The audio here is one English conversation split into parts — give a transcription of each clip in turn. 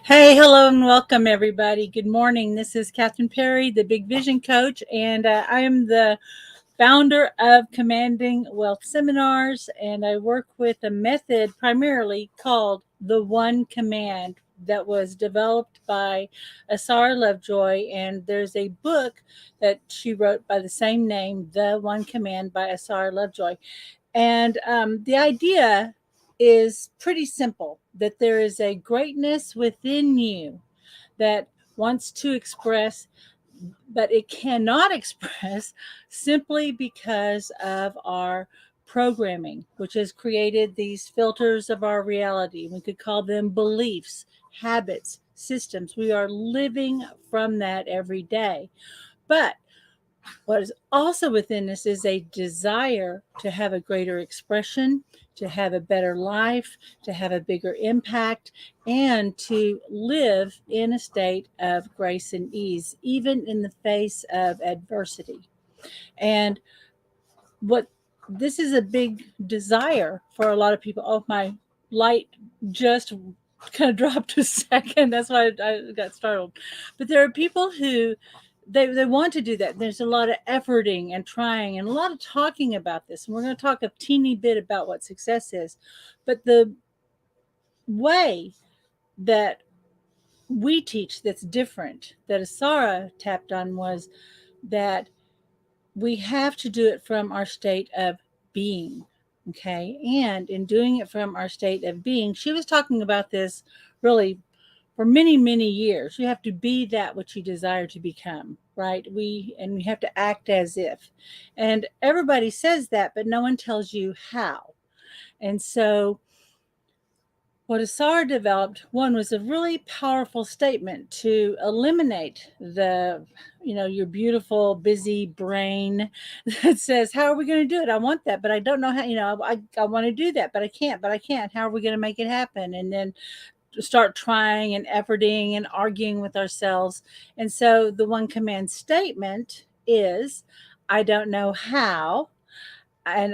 Hey, hello, and welcome, everybody. Good morning. This is Kathryn Perry, the Big Vision Coach, and I am the founder of Commanding Wealth Seminars, and I work with a method primarily called the One Command that was developed by Asara Lovejoy, and there's a book that she wrote by the same name, The One Command by Asara Lovejoy. And the idea is pretty simple, that there is a greatness within you that wants to express, but it cannot express simply because of our programming, which has created these filters of our reality. We could call them beliefs, habits, systems. We are living from that every day. But what is also within us is a desire to have a greater expression, to have a better life, to have a bigger impact, and to live in a state of grace and ease, even in the face of adversity. And what this is a big desire for a lot of people. Oh, my light just kind of dropped a second. That's why I got startled. But there are people who they want to do that. There's a lot of efforting and trying and a lot of talking about this. And we're going to talk a teeny bit about what success is. But the way that we teach that's different, that Asara tapped on, was that we have to do it from our state of being. Okay. And in doing it from our state of being, she was talking about this really for many, many years. You have to be that which you desire to become, right? We have to act as if. And everybody says that, but no one tells you how. And so what Asar developed, one, was a really powerful statement to eliminate your beautiful, busy brain that says, how are we going to do it? I want that, but I don't know how, I want to do that, but I can't. How are we going to make it happen? And then start trying and efforting and arguing with ourselves. And so the one command statement is, I don't know how, and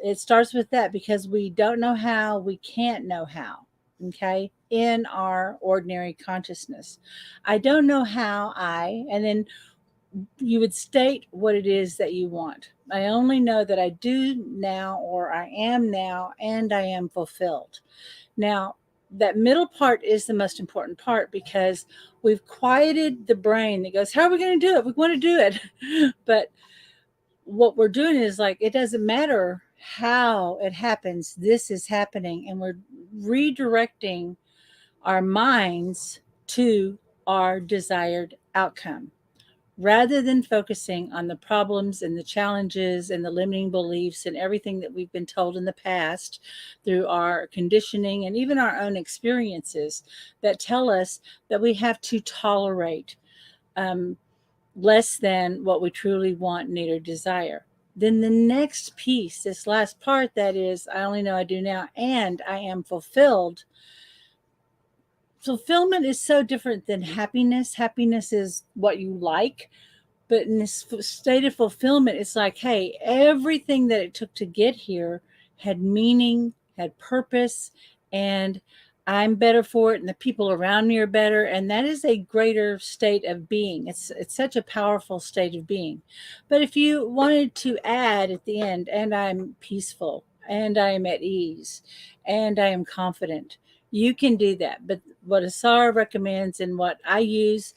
it starts with that, because we don't know how, we can't know how. Okay, in our ordinary consciousness, I don't know how and then you would state what it is that you want. I only know that I do now, or I am now, and I am fulfilled. Now, that middle part is the most important part, because we've quieted the brain that goes, how are we going to do it? We want to do it. But what we're doing is, like, it doesn't matter how it happens, this is happening, and we're redirecting our minds to our desired outcome, rather than focusing on the problems and the challenges and the limiting beliefs and everything that we've been told in the past through our conditioning and even our own experiences that tell us that we have to tolerate less than what we truly want, need, or desire. Then the next piece, this last part, that is, I only know I do now, and I am fulfilled. Fulfillment is so different than happiness. Happiness is what you like. But in this state of fulfillment, it's like, hey, everything that it took to get here had meaning, had purpose, and I'm better for it, and the people around me are better. And that is a greater state of being. It's such a powerful state of being. But if you wanted to add at the end, and I'm peaceful, and I am at ease, and I am confident, you can do that. But what Asar recommends and what I use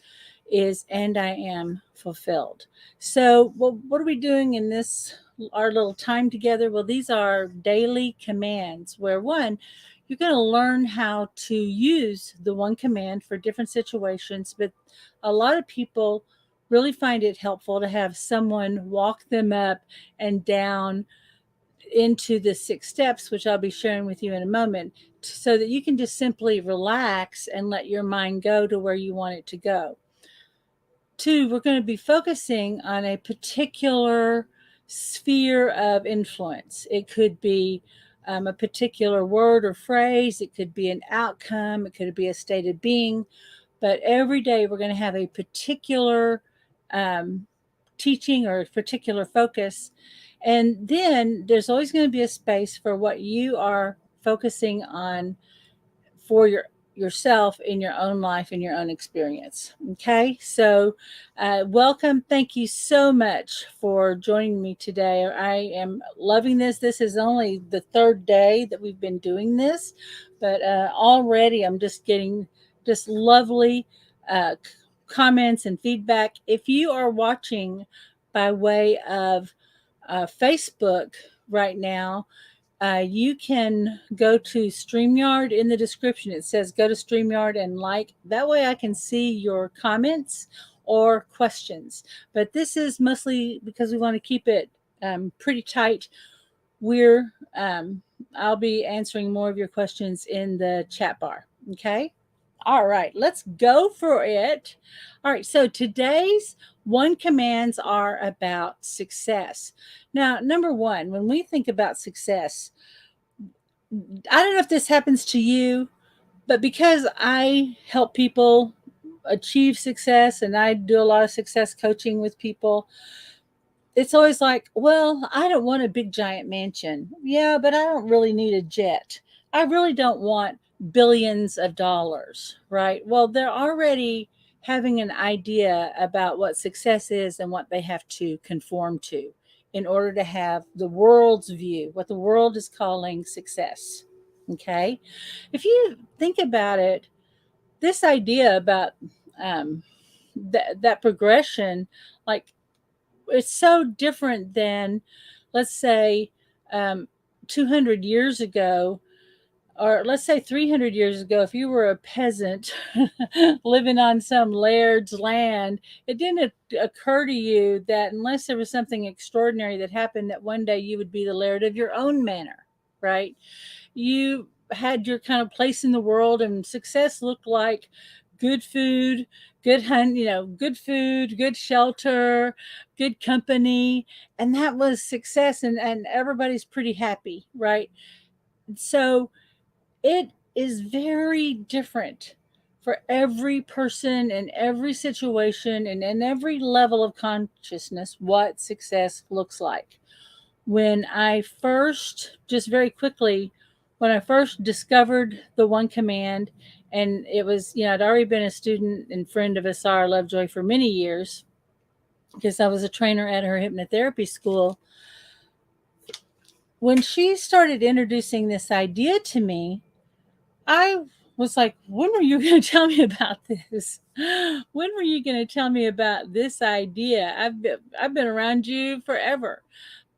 is, and I am fulfilled. So, well, what are we doing in this, our little time together? Well, these are daily commands where, one, you're going to learn how to use the one command for different situations. But a lot of people really find it helpful to have someone walk them up and down into the 6 steps, which I'll be sharing with you in a moment, so that you can just simply relax and let your mind go to where you want it to go. 2, we're going to be focusing on a particular sphere of influence. It could be a particular word or phrase. It could be an outcome. It could be a state of being. But every day we're going to have a particular teaching or a particular focus. And then there's always going to be a space for what you are focusing on for yourself in your own life, in your own experience. Okay, so welcome. Thank you so much for joining me today. I am loving this. This is only the third day that we've been doing this, but already I'm just getting just lovely comments and feedback. If you are watching by way of Facebook right now, you can go to StreamYard. In the description. It says go to StreamYard and like. That way I can see your comments or questions. But this is mostly because we want to keep it pretty tight. I'll be answering more of your questions in the chat bar. Okay. All right, let's go for it. All right, so today's one commands are about success. Now, number one, when we think about success, I don't know if this happens to you, but because I help people achieve success and I do a lot of success coaching with people, it's always like, well, I don't want a big giant mansion. Yeah, but I don't really need a jet. I really don't want billions of dollars, right? Well, they're already having an idea about what success is and what they have to conform to in order to have the world's view, what the world is calling success. Okay. If you think about it, this idea about that progression, like, it's so different than, let's say, um, 200 years ago, or let's say 300 years ago. If you were a peasant living on some laird's land, it didn't occur to you that unless there was something extraordinary that happened, that one day you would be the laird of your own manor, right? You had your kind of place in the world, and success looked like good food, good hunt, good food, good shelter, good company, and that was success, and everybody's pretty happy, right? So it is very different for every person in every situation and in every level of consciousness what success looks like. When I first, just very quickly, when I first discovered the one command, and it was, I'd already been a student and friend of Asara Lovejoy for many years because I was a trainer at her hypnotherapy school. When she started introducing this idea to me, I was like, when were you going to tell me about this? When were you going to tell me about this idea? I've been around you forever.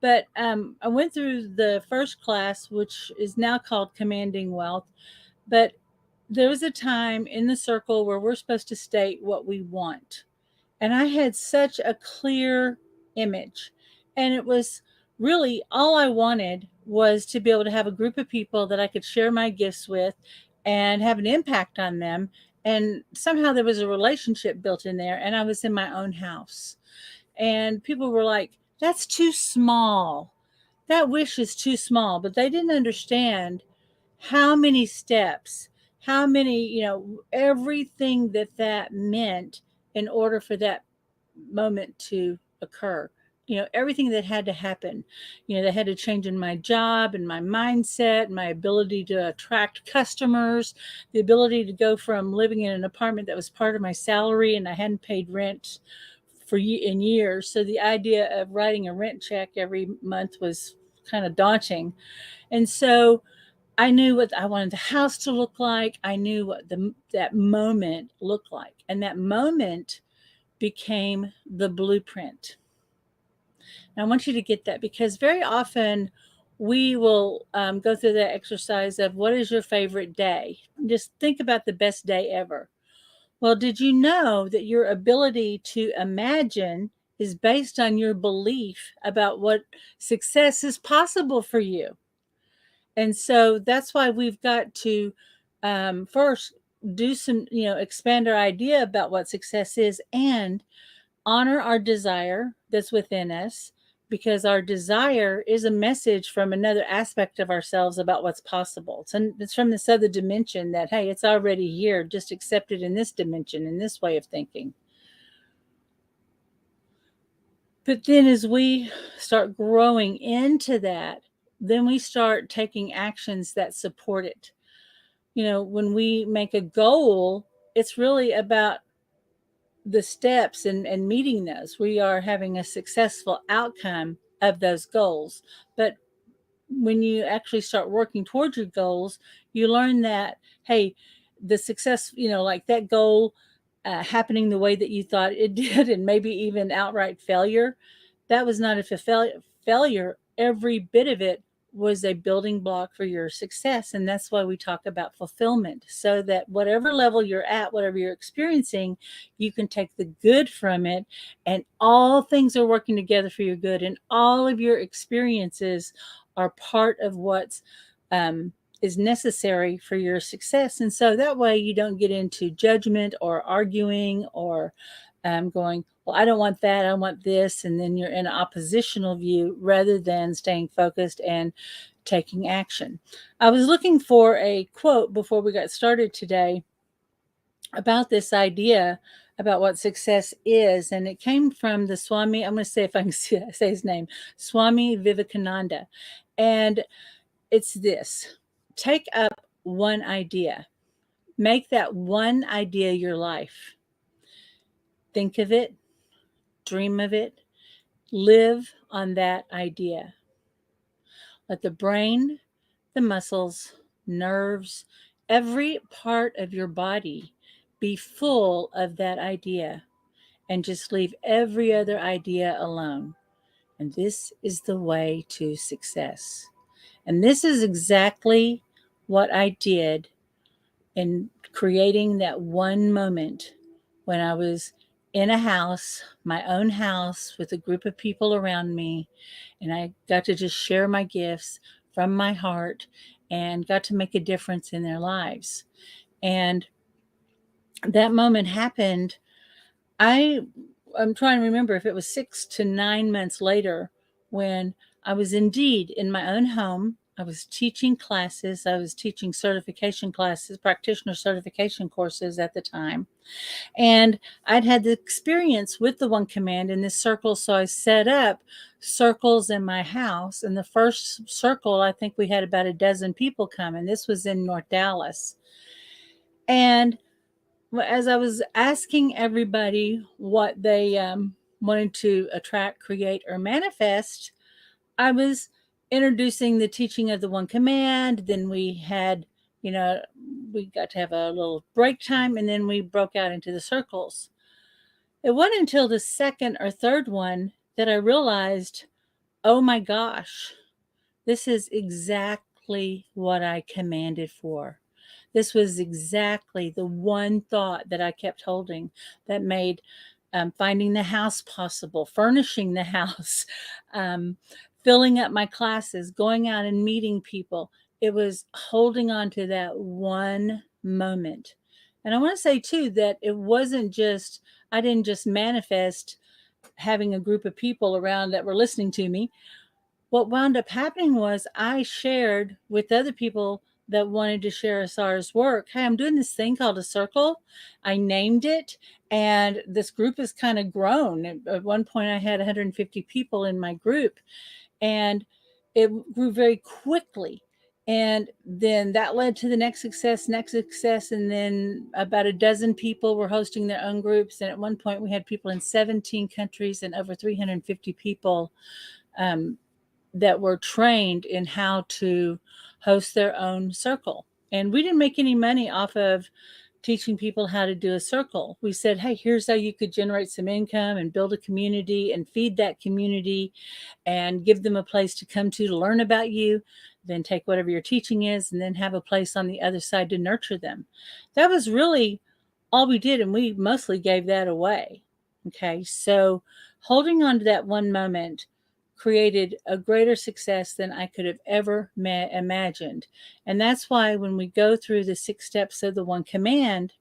But I went through the first class, which is now called Commanding Wealth. But there was a time in the circle where we're supposed to state what we want. And I had such a clear image. And it was really all I wanted was to be able to have a group of people that I could share my gifts with and have an impact on them. And somehow there was a relationship built in there. And I was in my own house. And people were like, that's too small. That wish is too small. But they didn't understand how many steps, how many, everything that meant in order for that moment to occur. Everything that had to happen, that had to change in my job and my mindset, my ability to attract customers, the ability to go from living in an apartment that was part of my salary and I hadn't paid rent in years. So the idea of writing a rent check every month was kind of daunting. And so I knew what I wanted the house to look like. I knew what that moment looked like. And that moment became the blueprint. And I want you to get that, because very often we will go through that exercise of what is your favorite day? Just think about the best day ever. Well, did you know that your ability to imagine is based on your belief about what success is possible for you? And so that's why we've got to first do some, expand our idea about what success is and honor our desire that's within us, because our desire is a message from another aspect of ourselves about what's possible. It's from this other dimension that, hey, it's already here. Just accept it in this dimension, in this way of thinking. But then as we start growing into that, then we start taking actions that support it. when we make a goal, it's really about the steps and meeting those. We are having a successful outcome of those goals. But when you actually start working towards your goals, you learn that, hey, the success, like that goal happening the way that you thought it did, and maybe even outright failure, that was not a failure. Every bit of it was a building block for your success. And that's why we talk about fulfillment, so that whatever level you're at, whatever you're experiencing, you can take the good from it, and all things are working together for your good, and all of your experiences are part of what's is necessary for your success. And so that way you don't get into judgment or arguing or going, well, I don't want that, I want this. And then you're in an oppositional view rather than staying focused and taking action. I was looking for a quote before we got started today about this idea about what success is. And it came from the Swami, I'm going to say, if I can say his name, Swami Vivekananda. And it's this: take up one idea, make that one idea your life. Think of it, dream of it, live on that idea. Let the brain, the muscles, nerves, every part of your body be full of that idea, and just leave every other idea alone. And this is the way to success. And this is exactly what I did in creating that one moment when I was in a house, my own house, with a group of people around me, and I got to just share my gifts from my heart and got to make a difference in their lives. And that moment happened. I'm trying to remember if it was 6 to 9 months later, when I was indeed in my own home. I was teaching classes. I was teaching certification classes, practitioner certification courses at the time. And I'd had the experience with the One Command in this circle. So I set up circles in my house. And the first circle, I think we had about a dozen people come. And this was in North Dallas. And as I was asking everybody what they wanted to attract, create, or manifest, I was introducing the teaching of the One Command. Then we had, we got to have a little break time, and then we broke out into the circles. It wasn't until the second or third one that I realized, oh my gosh, this is exactly what I commanded for. This was exactly the one thought that I kept holding that made finding the house possible, furnishing the house, filling up my classes, going out and meeting people. It was holding on to that one moment. And I want to say, too, that it wasn't just, I didn't just manifest having a group of people around that were listening to me. What wound up happening was I shared with other people that wanted to share Asara's work. Hey, I'm doing this thing called a circle. I named it, and this group has kind of grown. At one point, I had 150 people in my group, and it grew very quickly. And then that led to the next success. And then about a dozen people were hosting their own groups. And at one point, we had people in 17 countries and over 350 people that were trained in how to host their own circle. And we didn't make any money off of teaching people how to do a circle. We said, hey, here's how you could generate some income and build a community and feed that community and give them a place to come to learn about you, then take whatever your teaching is, and then have a place on the other side to nurture them. That was really all we did, and we mostly gave that away. Okay, so holding on to that one moment created a greater success than I could have ever imagined. And that's why when we go through the 6 steps of the One Command,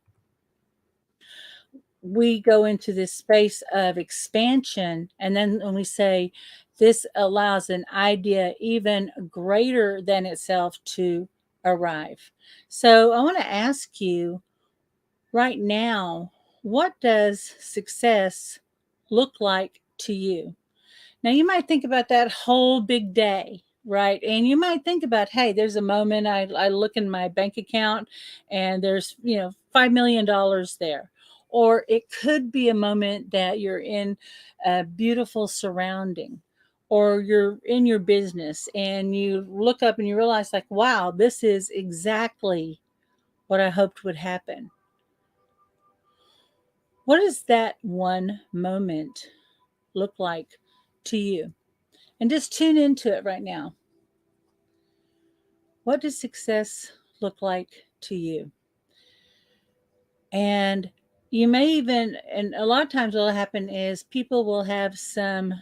we go into this space of expansion. And then when we say this allows an idea even greater than itself to arrive. So I want to ask you right now, what does success look like to you? Now, you might think about that whole big day. right? And you might think about, hey, there's a moment I look in my bank account and there's, $5 million there. Or it could be a moment that you're in a beautiful surrounding, or you're in your business and you look up and you realize, like, wow, this is exactly what I hoped would happen. What does that one moment look like to you? And just tune into it right now. What does success look like to you? And you may even, and a lot of times what will happen is people will have some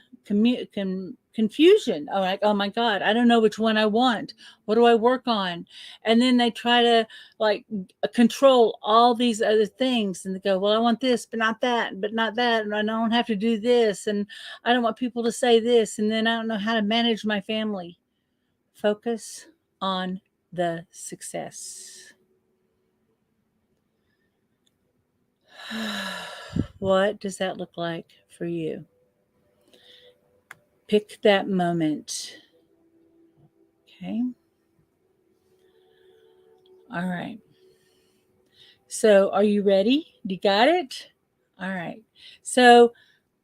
confusion. Oh, like, oh my God, I don't know which one I want. What do I work on? And then they try to like control all these other things, and they go, well, I want this, but not that, but not that. And I don't have to do this. And I don't want people to say this. And then I don't know how to manage my family. Focus on the success. What does that look like for you? Pick that moment. Okay. All right. So, are you ready? You got it? All right. So,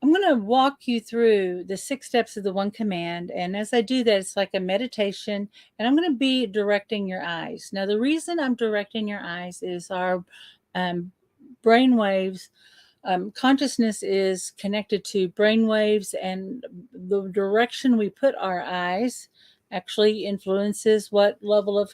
I'm going to walk you through the 6 steps of the one command. And as I do that, it's like a meditation. And I'm going to be directing your eyes. Now, the reason I'm directing your eyes is our brain waves. Consciousness is connected to brain waves, and the direction we put our eyes actually influences what level of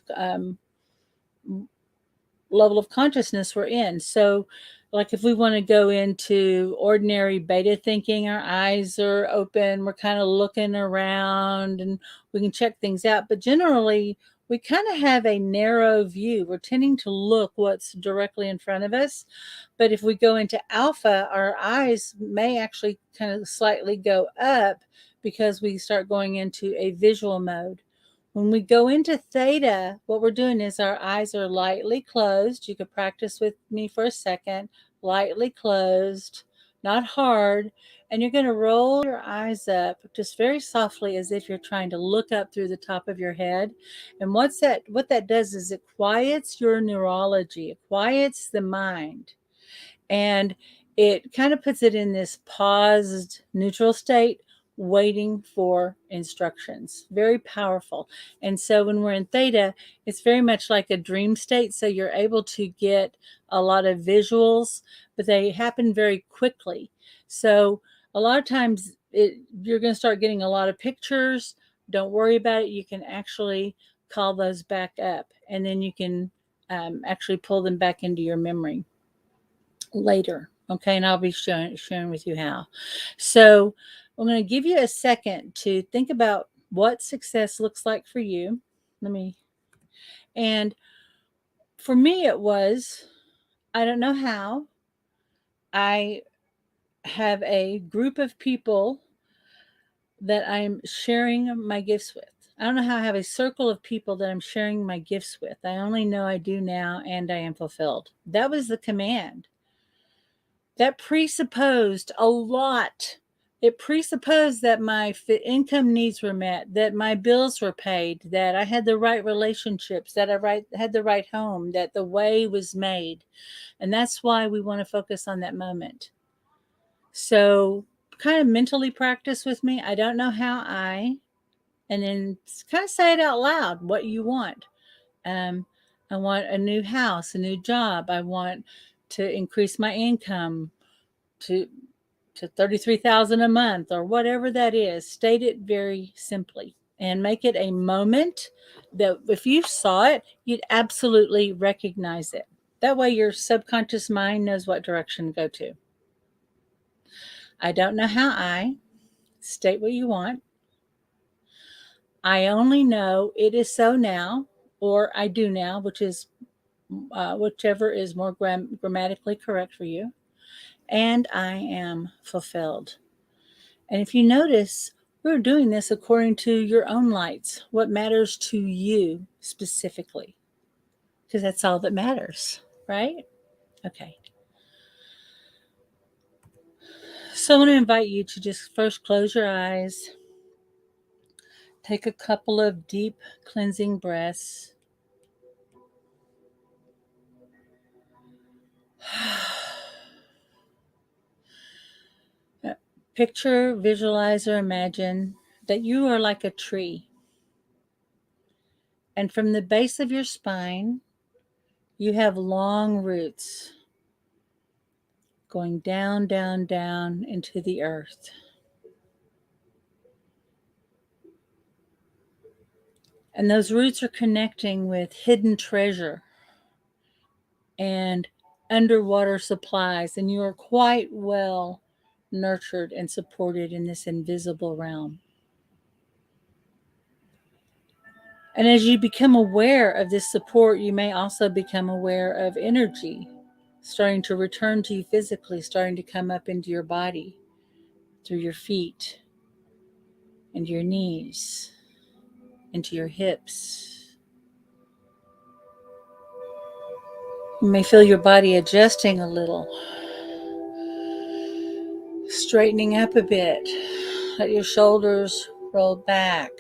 consciousness we're in. So, like if we want to go into ordinary beta thinking, our eyes are open, we're kind of looking around and we can check things out. But generally, we kind of have a narrow view. We're tending to look what's directly in front of us. But if we go into alpha, our eyes may actually kind of slightly go up because we start going into a visual mode. When we go into theta, what we're doing is our eyes are lightly closed. You could practice with me for a second. Lightly closed, not hard. And you're going to roll your eyes up just very softly, as if you're trying to look up through the top of your head. And what that does is it quiets your neurology. It quiets the mind. And it kind of puts it in this paused neutral state, waiting for instructions. Very powerful. And so when we're in theta, it's very much like a dream state. So you're able to get a lot of visuals, but they happen very quickly. So a lot of times you're going to start getting a lot of pictures. Don't worry about it. You can actually call those back up, and then you can actually pull them back into your memory later. Okay, and I'll be sharing with you how. So I'm going to give you a second to think about what success looks like for you. And for me, it was, I don't know how. I have a group of people that I'm sharing my gifts with. I don't know how I have a circle of people that I'm sharing my gifts with. I only know I do now, and I am fulfilled. That was the command. That presupposed a lot. It presupposed that my income needs were met, that my bills were paid, that I had the right relationships, that I had the right home, that the way was made. And that's why we want to focus on that moment. So kind of mentally practice with me. I don't know how and then kind of say it out loud what you want. I want a new house, a new job. I want to increase my income to 33,000 a month, or whatever that is. State it very simply and make it a moment that if you saw it, you'd absolutely recognize it. That way your subconscious mind knows what direction to go to. I don't know how state what you want. I only know it is so now, or I do now, which is whichever is more grammatically correct for you. And I am fulfilled. And if you notice, we're doing this according to your own lights, what matters to you specifically, because that's all that matters, right? Okay. So I want to invite you to just first close your eyes Take a couple of deep cleansing breaths. Picture, visualize, or imagine that you are like a tree. And from the base of your spine, you have long roots going down, down, down into the earth. And those roots are connecting with hidden treasure and underwater supplies, and you are quite well nurtured and supported in this invisible realm. And as you become aware of this support, you may also become aware of energy starting to return to you physically, starting to come up into your body through your feet and your knees, into your hips. You may feel your body adjusting a little, straightening up a bit. Let your shoulders roll back.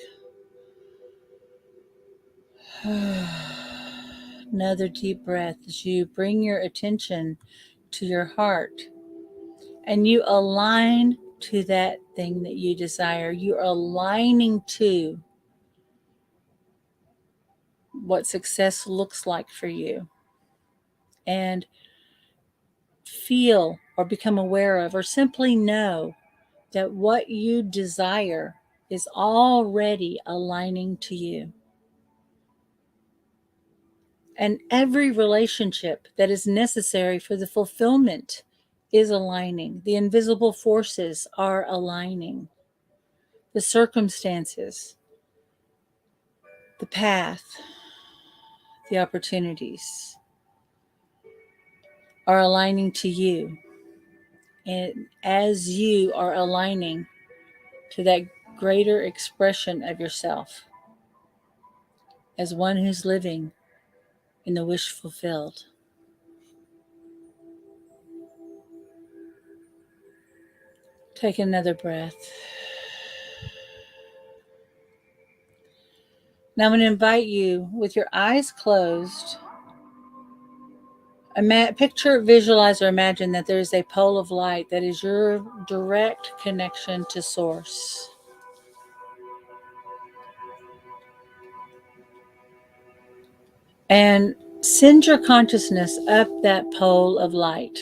Another deep breath as you bring your attention to your heart and you align to that thing that you desire. You're aligning to what success looks like for you. And feel or become aware of or simply know that what you desire is already aligning to you. And every relationship that is necessary for the fulfillment is aligning. The invisible forces are aligning. The circumstances, the path, the opportunities are aligning to you. And as you are aligning to that greater expression of yourself as one who's living in the wish fulfilled. Take another breath. Now I'm going to invite you, with your eyes closed, picture, visualize, or imagine that there is a pole of light that is your direct connection to Source. And send your consciousness up that pole of light.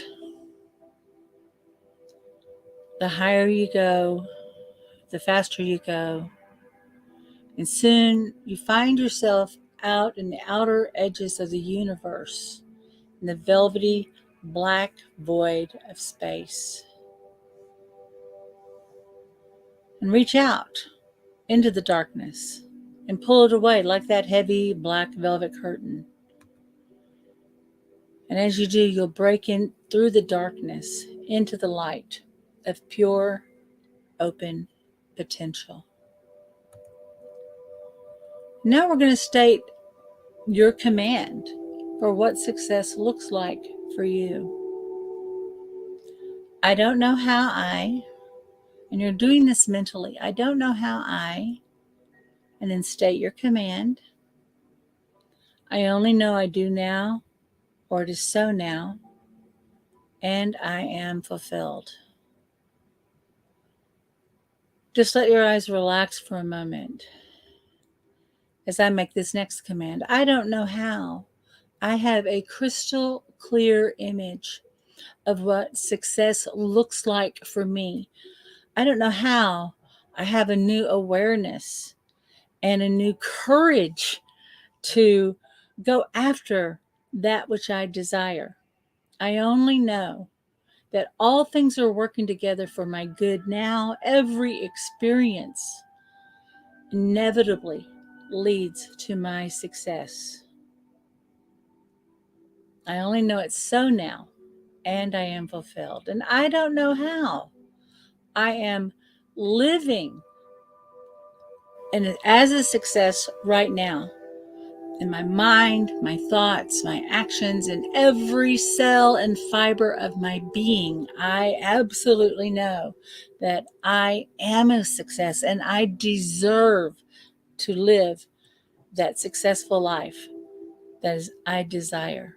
The higher you go, the faster you go. And soon you find yourself out in the outer edges of the universe, in the velvety black void of space. And reach out into the darkness and pull it away like that heavy black velvet curtain. And as you do, you'll break in through the darkness into the light of pure, open potential. Now we're going to state your command for what success looks like for you. I don't know how and you're doing this mentally, I don't know how and then state your command. I only know I do now, or it is so now, and I am fulfilled. Just let your eyes relax for a moment as I make this next command. I don't know how. I have a crystal clear image of what success looks like for me. I don't know how. I have a new awareness and a new courage to go after that which I desire. I only know that all things are working together for my good now. Every experience inevitably leads to my success. I only know it's so now, and I am fulfilled. And I don't know how. I am living and as a success right now. In my mind, my thoughts, my actions, in every cell and fiber of my being, I absolutely know that I am a success and I deserve to live that successful life that is I desire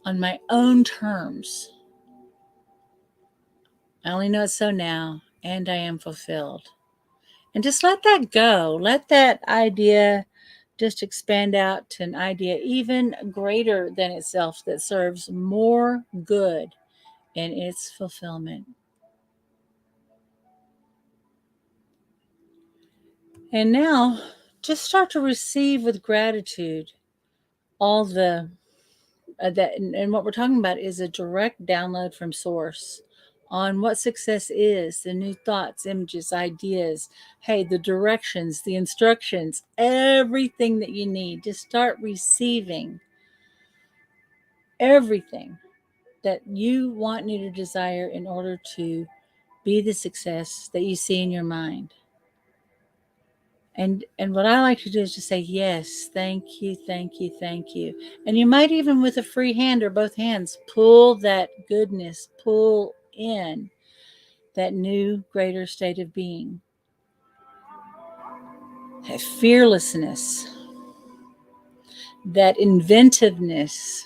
on my own terms. I only know it's so now, and I am fulfilled. And just let that go. Let that idea just expand out to an idea even greater than itself that serves more good in its fulfillment. And now just start to receive with gratitude all the that and what we're talking about is a direct download from source on what success is, the new thoughts, images, ideas, hey, the directions, the instructions, everything that you need. Just start receiving everything that you want, need, or desire in order to be the success that you see in your mind. And what I like to do is just say, yes, thank you, thank you, thank you. And you might even with a free hand or both hands, pull that goodness, pull in that new greater state of being. That fearlessness, that inventiveness,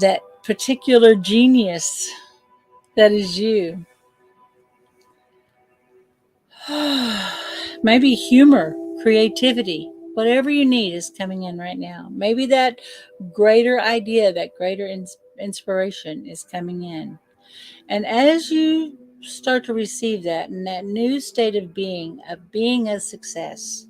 that particular genius that is you. Maybe humor, creativity, whatever you need is coming in right now. Maybe that greater idea, that greater inspiration is coming in. And as you start to receive that and that new state of being a success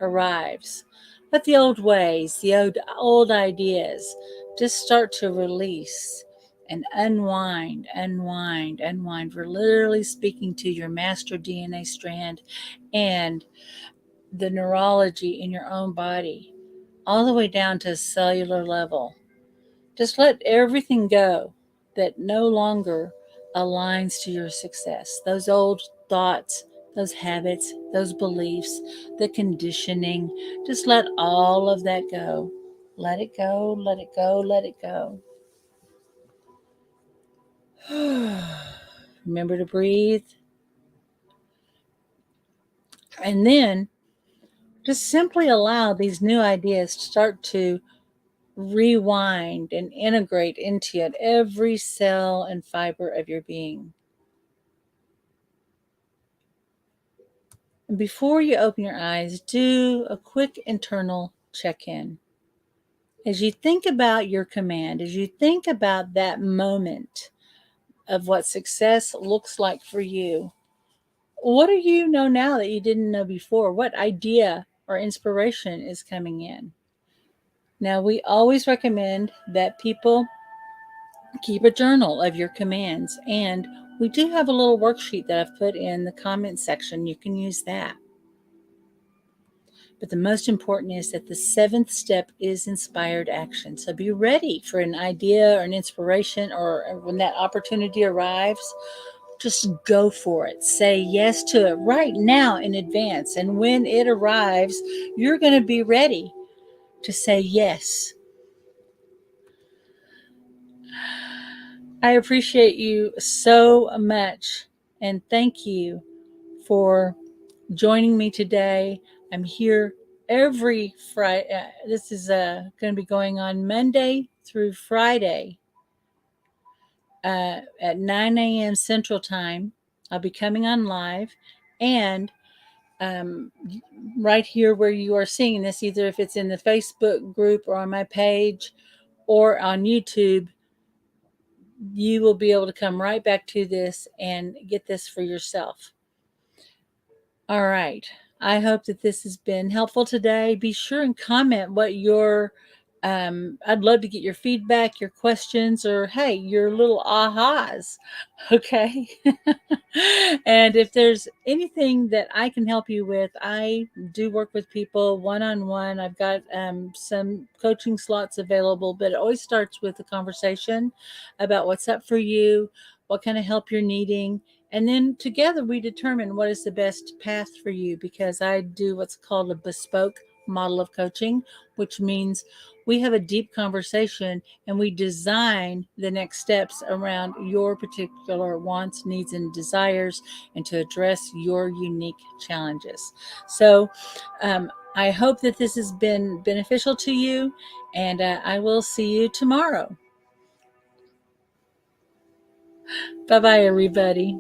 arrives, let the old ways, the old ideas just start to release and unwind, unwind, unwind. We're literally speaking to your master DNA strand and the neurology in your own body, all the way down to a cellular level. Just let everything go that no longer aligns to your success. Those old thoughts, those habits, those beliefs, the conditioning, just let all of that go. Let it go, let it go, let it go. Remember to breathe. And then just simply allow these new ideas to start to rewind and integrate into it every cell and fiber of your being. And before you open your eyes, do a quick internal check-in. As you think about your command, as you think about that moment of what success looks like for you, what do you know now that you didn't know before? What idea or inspiration is coming in? Now, we always recommend that people keep a journal of your commands, and we do have a little worksheet that I've put in the comments section. You can use that. But the most important is that the seventh step is inspired action. So be ready for an idea or an inspiration, or when that opportunity arrives, just go for it. Say yes to it right now in advance. And when it arrives, you're going to be ready to say yes. I appreciate you so much, and thank you for joining me today. I'm here every Friday. This is going to be going on Monday through Friday at 9 a.m. Central Time. I'll be coming on live, and right here where you are seeing this, either if it's in the Facebook group or on my page or on YouTube, you will be able to come right back to this and get this for yourself. All right. I hope that this has been helpful today. Be sure and comment what I'd love to get your feedback, your questions, or hey, your little ahas. Okay. And if there's anything that I can help you with, I do work with people one-on-one. I've got some coaching slots available, but it always starts with a conversation about what's up for you, what kind of help you're needing. And then together we determine what is the best path for you, because I do what's called a bespoke model of coaching, which means we have a deep conversation and we design the next steps around your particular wants, needs, and desires, and to address your unique challenges. So, I hope that this has been beneficial to you, and I will see you tomorrow. Bye bye, everybody.